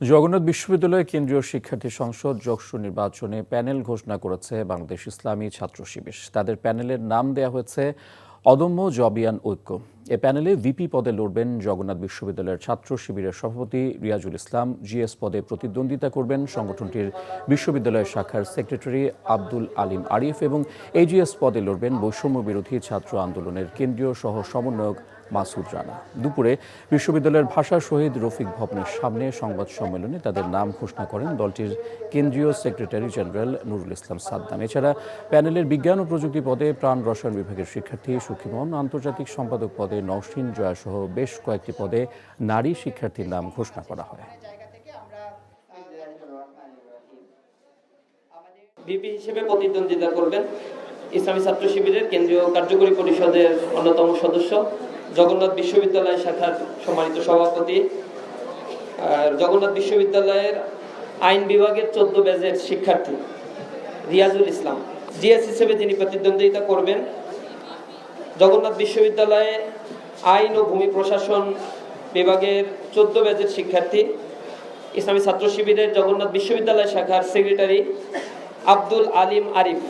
জগন্নাথ বিশ্ববিদ্যালয় কেন্দ্রীয় শিক্ষার্থী সংসদ যকসু নির্বাচনে প্যানেল ঘোষণা করেছে বাংলাদেশ ইসলামী ছাত্র শিবির। তাদের প্যানেলের নাম দেয়া হয়েছে অদম্য জবিয়ান ঐক্য। এ প্যানেলে ভিপি পদে লড়বেন জগন্নাথ বিশ্ববিদ্যালয়ের ছাত্র শিবিরের সভাপতি রিয়াজুল ইসলাম। জিএস পদে প্রতিদ্বন্দ্বিতা করবেন সংগঠনটির বিশ্ববিদ্যালয় শাখার সেক্রেটারি আব্দুল আলিম আরিফ এবং এজিএস পদে লড়বেন বৈষম্য বিরোধী ছাত্র আন্দোলনের কেন্দ্রীয় সহ সমন্বয়ক মাসুদ রানা। দুপুরে বিশ্ববিদ্যালয়ের ভাষা শহীদ রফিক ভবনের সামনে সংবাদ সম্মেলনে তাদের নাম ঘোষণা করেন দলটির কেন্দ্রীয় সেক্রেটারি জেনারেল নুরুল ইসলাম সাদ্দাম। এছাড়া প্যানেলের বিজ্ঞান ও প্রযুক্তি পদে প্রাণ রসায়ন বিভাগের শিক্ষার্থী সুখিমন, আন্তর্জাতিক সম্পাদক পদে নওশিন জয়া সহ বেশ কয়েকটি পদে নারী শিক্ষার্থীর নাম ঘোষণা করা হয়। ভিপি হিসেবে প্রতিদ্বন্দ্বিতা করবেন ইসলামী ছাত্র শিবিরের কেন্দ্রীয় কার্যকরী পরিষদের অন্যতম সদস্য, জগন্নাথ বিশ্ববিদ্যালয় শাখার সম্মানিত সভাপতি, জগন্নাথ বিশ্ববিদ্যালয়ের আইন বিভাগের 14 ব্যাচের শিক্ষার্থী রিয়াজুল ইসলাম। জিএস হিসেবে যিনি প্রতিদ্বন্দ্বিতা করবেন জগন্নাথ বিশ্ববিদ্যালয়ে আইন ও ভূমি প্রশাসন বিভাগের 14 ব্যাচের শিক্ষার্থী, ইসলামী ছাত্র শিবিরের জগন্নাথ বিশ্ববিদ্যালয় শাখার সেক্রেটারি আব্দুল আলিম আরিফ।